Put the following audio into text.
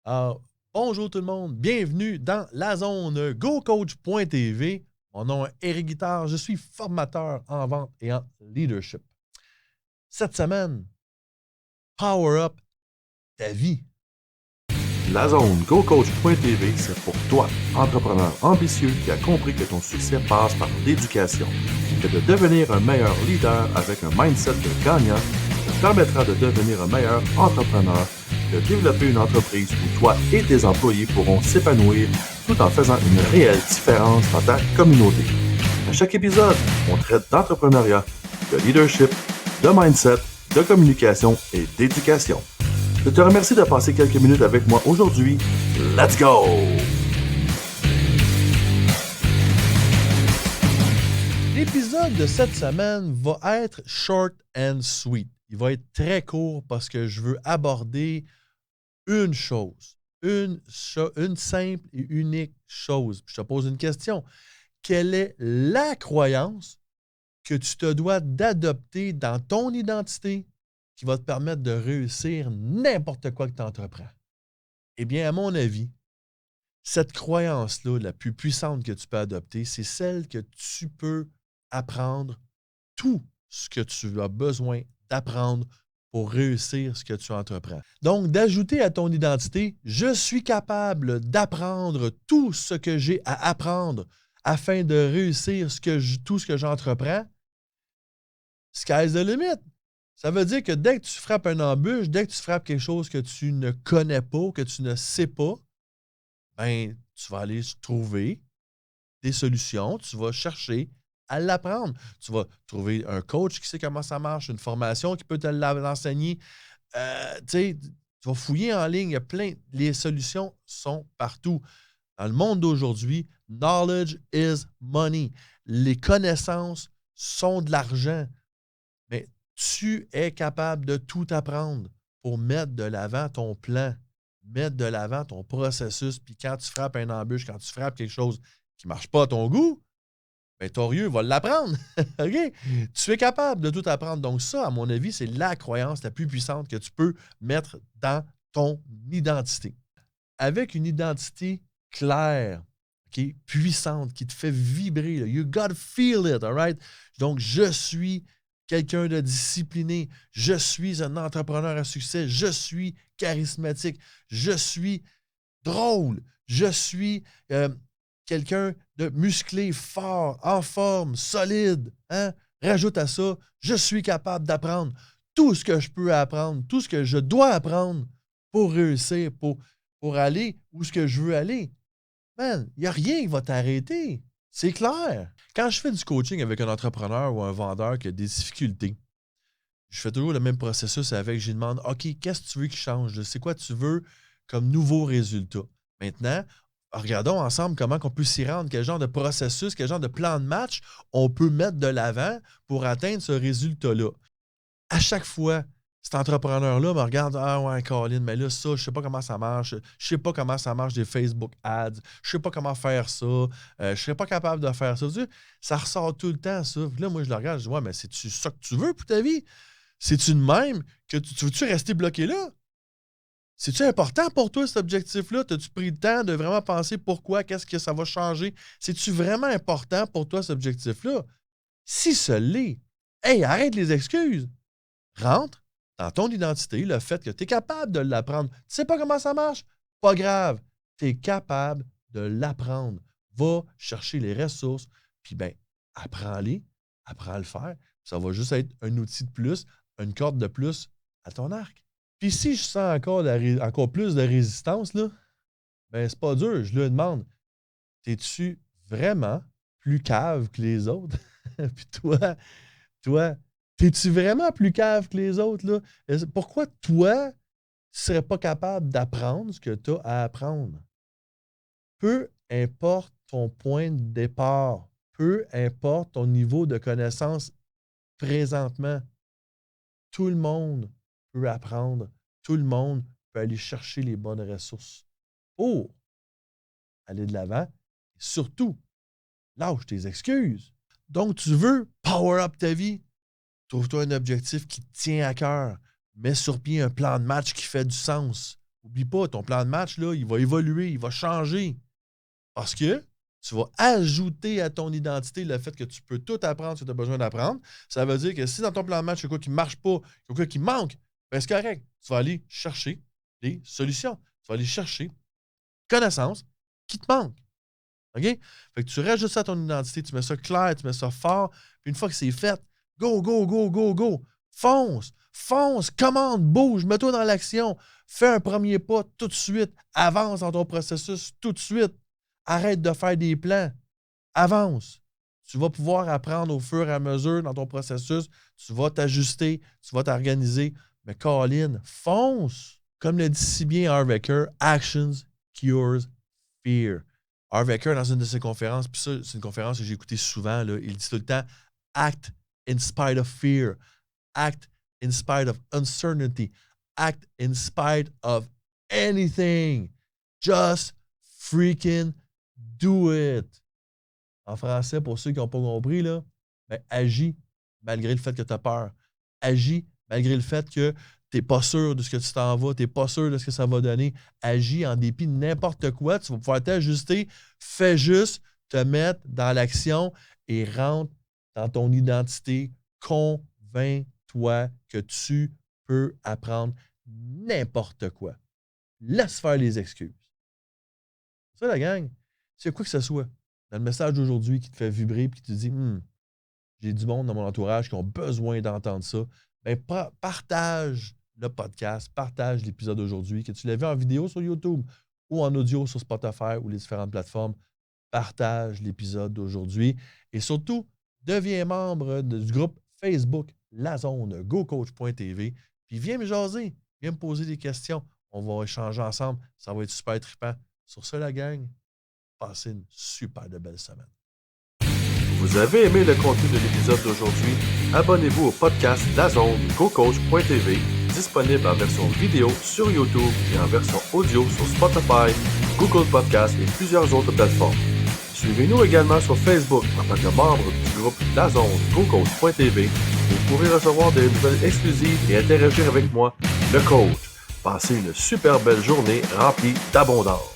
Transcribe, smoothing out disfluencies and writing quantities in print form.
Alors, bonjour tout le monde, bienvenue dans la zone GoCoach.tv. Mon nom est Éric Guittard, je suis formateur en vente et en leadership. Cette semaine, Power Up ta vie. La zone GoCoach.tv, c'est pour toi, entrepreneur ambitieux qui a compris que ton succès passe par l'éducation, que de devenir un meilleur leader avec un mindset de gagnant te permettra de devenir un meilleur entrepreneur, de développer une entreprise où toi et tes employés pourront s'épanouir tout en faisant une réelle différence dans ta communauté. À chaque épisode, on traite d'entrepreneuriat, de leadership, de mindset, de communication et d'éducation. Je te remercie de passer quelques minutes avec moi aujourd'hui. Let's go! L'épisode de cette semaine va être short and sweet. Il va être très court parce que je veux aborder une chose, une simple et unique chose. Je te pose une question. Quelle est la croyance que tu te dois d'adopter dans ton identité qui va te permettre de réussir n'importe quoi que tu entreprends? Eh bien, à mon avis, cette croyance-là, la plus puissante que tu peux adopter, c'est celle que tu peux apprendre tout ce que tu as besoin d'apprendre pour réussir ce que tu entreprends. Donc, d'ajouter à ton identité, je suis capable d'apprendre tout ce que j'ai à apprendre afin de réussir tout ce que j'entreprends. Sky's the limit. Ça veut dire que dès que tu frappes une embûche, dès que tu frappes quelque chose que tu ne connais pas, que tu ne sais pas, ben, tu vas aller trouver des solutions, tu vas chercher à l'apprendre. Tu vas trouver un coach qui sait comment ça marche, une formation qui peut te l'enseigner. Tu vas fouiller en ligne, il y a plein. Les solutions sont partout. Dans le monde d'aujourd'hui, knowledge is money. Les connaissances sont de l'argent. Mais tu es capable de tout apprendre pour mettre de l'avant ton plan, mettre de l'avant ton processus. Puis quand tu frappes un embûche, quand tu frappes quelque chose qui ne marche pas à ton goût, bien, ton rieux va l'apprendre. OK? Tu es capable de tout apprendre. Donc, ça, à mon avis, c'est la croyance la plus puissante que tu peux mettre dans ton identité. Avec une identité claire, okay, puissante, qui te fait vibrer. Là. You gotta feel it, all right? Donc, je suis quelqu'un de discipliné. Je suis un entrepreneur à succès. Je suis charismatique. Je suis drôle. Je suis quelqu'un de musclé, fort, en forme, solide. Hein? Rajoute à ça, je suis capable d'apprendre tout ce que je peux apprendre, tout ce que je dois apprendre pour réussir, pour aller où ce que je veux aller. Man, il n'y a rien qui va t'arrêter. C'est clair. Quand je fais du coaching avec un entrepreneur ou un vendeur qui a des difficultés, je fais toujours le même processus avec. Je lui demande, OK, qu'est-ce que tu veux qu'il change? C'est quoi tu veux comme nouveau résultat? Maintenant, regardons ensemble comment on peut s'y rendre, quel genre de processus, quel genre de plan de match on peut mettre de l'avant pour atteindre ce résultat-là. À chaque fois, cet entrepreneur-là me regarde, ah ouais, Colin, mais là, ça, je sais pas comment ça marche, je sais pas comment ça marche des Facebook ads, je sais pas comment faire ça, je serais pas capable de faire ça. Tu sais, ça ressort tout le temps, ça. Puis là, moi, je le regarde, je dis, ouais, mais c'est-tu ça que tu veux pour ta vie? C'est-tu de même que tu veux-tu rester bloqué là? C'est-tu important pour toi, cet objectif-là? As-tu pris le temps de vraiment penser pourquoi, qu'est-ce que ça va changer? C'est-tu vraiment important pour toi, cet objectif-là? Si ce l'est, hey, arrête les excuses. Rentre dans ton identité le fait que tu es capable de l'apprendre. Tu sais pas comment ça marche? Pas grave. Tu es capable de l'apprendre. Va chercher les ressources, puis bien, apprends-les, apprends à le faire. Ça va juste être un outil de plus, une corde de plus à ton arc. Puis si je sens encore plus de résistance, là, ben c'est pas dur. Je lui demande, es-tu vraiment plus cave que les autres? Puis toi, t'es-tu vraiment plus cave que les autres, là? Pourquoi toi, tu serais pas capable d'apprendre ce que tu as à apprendre? Peu importe ton point de départ, peu importe ton niveau de connaissance présentement, tout le monde peut apprendre, tout le monde peut aller chercher les bonnes ressources pour aller de l'avant. Et surtout, lâche tes excuses. Donc, tu veux power up ta vie? Trouve-toi un objectif qui te tient à cœur. Mets sur pied un plan de match qui fait du sens. N'oublie pas, ton plan de match, là, il va évoluer, il va changer. Parce que tu vas ajouter à ton identité le fait que tu peux tout apprendre ce que tu as besoin d'apprendre. Ça veut dire que si dans ton plan de match, il y a quoi qui ne marche pas, il y a quoi qui manque, ben c'est correct. Tu vas aller chercher des solutions. Tu vas aller chercher connaissances qui te manquent. OK? Fait que tu rajoutes ça à ton identité, tu mets ça clair, tu mets ça fort, puis une fois que c'est fait, go, go, go, go, go. Fonce, commande, bouge, mets-toi dans l'action. Fais un premier pas tout de suite. Avance dans ton processus tout de suite. Arrête de faire des plans. Avance. Tu vas pouvoir apprendre au fur et à mesure dans ton processus. Tu vas t'ajuster, tu vas t'organiser. Mais Colin, fonce. Comme le dit si bien Harv Eker, actions cures fear. Harv Eker, dans une de ses conférences, puis ça, c'est une conférence que j'ai écoutée souvent, là, il dit tout le temps, act in spite of fear. Act in spite of uncertainty. Act in spite of anything. Just freaking do it. En français, pour ceux qui n'ont pas compris, là, ben, agis malgré le fait que tu as peur. Agis malgré le fait que tu n'es pas sûr de ce que tu t'en vas, tu n'es pas sûr de ce que ça va donner. Agis en dépit de n'importe quoi. Tu vas pouvoir t'ajuster. Fais juste te mettre dans l'action et rentre dans ton identité. Convainc-toi que tu peux apprendre n'importe quoi. Laisse faire les excuses. C'est ça, la gang. C'est quoi que ce soit. Dans le message d'aujourd'hui qui te fait vibrer et qui te dit j'ai du monde dans mon entourage qui ont besoin d'entendre ça, bien, partage le podcast, partage l'épisode d'aujourd'hui, que tu l'as vu en vidéo sur YouTube ou en audio sur Spotify ou les différentes plateformes. Partage l'épisode d'aujourd'hui et surtout, deviens membre du groupe Facebook La Zone GoCoach.tv puis viens me jaser, viens me poser des questions. On va échanger ensemble. Ça va être super trippant. Sur ce, la gang, passez une super de belle semaine. Vous avez aimé le contenu de l'épisode d'aujourd'hui? Abonnez-vous au podcast La Zone GoCoach.tv, disponible en version vidéo sur YouTube et en version audio sur Spotify, Google Podcasts et plusieurs autres plateformes. Suivez-nous également sur Facebook en tant que membre du groupe La Zone GoCoach.tv. Vous pourrez recevoir des nouvelles exclusives et interagir avec moi, le coach. Passez une super belle journée remplie d'abondance.